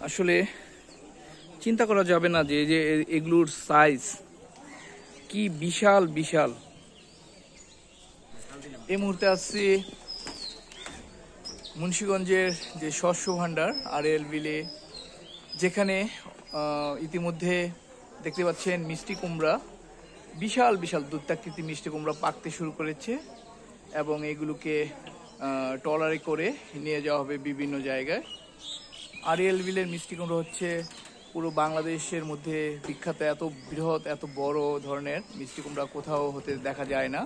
আসলে চিন্তা করা যাবে না যে যে এগুলোর সাইজ কি বিশাল বিশাল। এই মুহূর্তে আসছি মুন্সিগঞ্জের যে শস্য ভাণ্ডার আরএল বিলে, যেখানে ইতিমধ্যে দেখতে পাচ্ছেন মিষ্টি কুমড়া, বিশাল বিশাল দৈত্যাকৃতি মিষ্টি কুমড়া পাকতে শুরু করেছে এবং এগুলোকে ট্রলারে করে নিয়ে যাওয়া হবে বিভিন্ন জায়গায়। আরএল বিলের মিষ্টি কুমড়া হচ্ছে পুরো বাংলাদেশের মধ্যে বিখ্যাত। এত বৃহৎ এত বড় ধরনের মিষ্টি কুমড়া কোথাও হতে দেখা যায় না।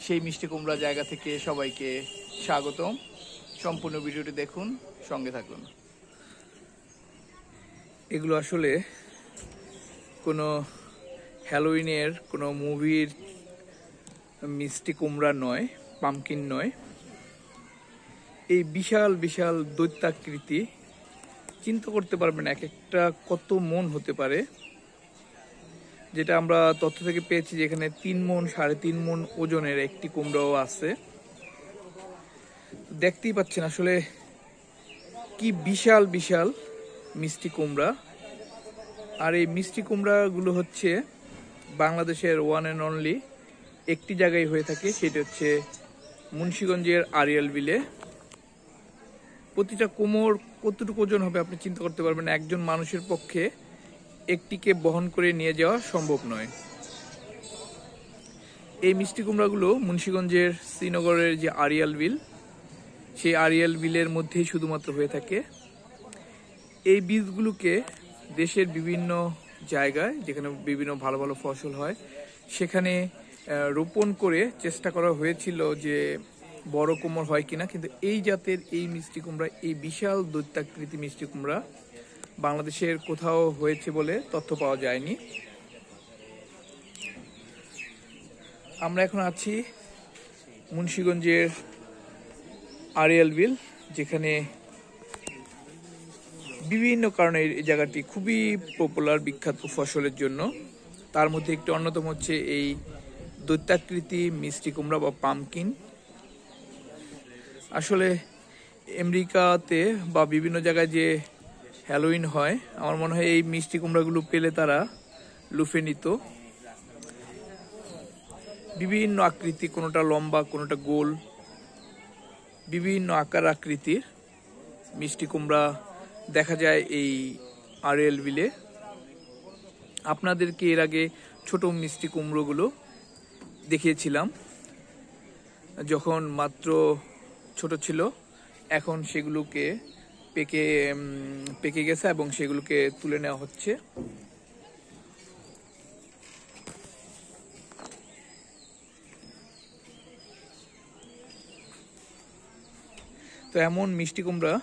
সেই মিষ্টি কুমড়া জায়গা থেকে সবাইকে স্বাগতম। সম্পূর্ণ ভিডিওটি দেখুন, সঙ্গে থাকুন। এগুলো আসলে কোনো হ্যালোউইনের কোনো মুভির মিষ্টি কুমড়া নয়, পামকিন নয়। এই বিশাল বিশাল দৈত্যাকৃতি, চিন্তা করতে পারবেন এক একটা কত মন হতে পারে। যেটা আমরা তথ্য থেকে পেয়েছি যে এখানে 3 মণ 3.5 মণ ওজনের একটি কুমড়াও আছে। দেখতেই পাচ্ছেন আসলে কি বিশাল বিশাল মিষ্টি কুমড়া। আর এই মিষ্টি কুমড়াগুলো হচ্ছে বাংলাদেশের ওয়ান অ্যান্ড অনলি একটি জায়গায় হয়ে থাকে, সেটা হচ্ছে মুন্সিগঞ্জের আরএল বিলে। প্রতিটা কুমড় কতটুকু ওজন হবে আপনি চিন্তা করতে পারবেন। একজন মানুষের পক্ষে একটিকে বহন করে নিয়ে যাওয়া সম্ভব নয়। এই মিষ্টি কুমড়াগুলো মুন্সিগঞ্জের শ্রীনগরের যে আরএল বিল, সেই আরএল বিলের মধ্যেই শুধুমাত্র হয়ে থাকে। এই বীজগুলোকে দেশের বিভিন্ন জায়গায় যেখানে বিভিন্ন ভালো ভালো ফসল হয় সেখানে রোপণ করে চেষ্টা করা হয়েছিল যে বড় কুমড় হয় কিনা, কিন্তু এই জাতের এই মিষ্টি কুমড়া, এই বিশাল দৈত্যাকৃতি মিষ্টি কুমড়া বাংলাদেশের কোথাও হয়েছে বলে তথ্য পাওয়া যায়নি। আমরা এখন আছি মুন্সিগঞ্জের আরএল বিল, যেখানে বিভিন্ন কারণে এই জায়গাটি খুবই পপুলার, বিখ্যাত ফসলের জন্য। তার মধ্যে একটি অন্যতম হচ্ছে এই দৈত্যাকৃতি মিষ্টি কুমড়া বা পামকিন। আসলে আমেরিকাতে বা বিভিন্ন জায়গায় যে হ্যালোউইন হয়, আমার মনে হয় এই মিষ্টি কুমড়াগুলো পেলে তারা লুফে নিত। বিভিন্ন আকৃতি, কোনোটা লম্বা কোনোটা গোল, বিভিন্ন আকার আকৃতির মিষ্টি কুমড়া দেখা যায় এই আরএল বিলে। আপনাদেরকে এর আগে ছোট মিষ্টি কুমড়োগুলো দেখিয়েছিলাম যখন মাত্র ছোট ছিল। এখন সেগুলোকে পেকে গেছে এবং সেগুলোকে তুলে নেওয়া হচ্ছে। তো এমন মিষ্টি কুমড়া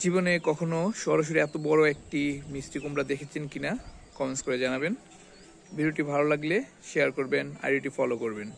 জীবনে কখনো সরাসরি এত বড় একটি মিষ্টি কুমড়া দেখেছেন কিনা কমেন্টস করে জানাবেন। ভিডিওটি ভালো লাগলে শেয়ার করবেন, আইডিটি ফলো করবেন।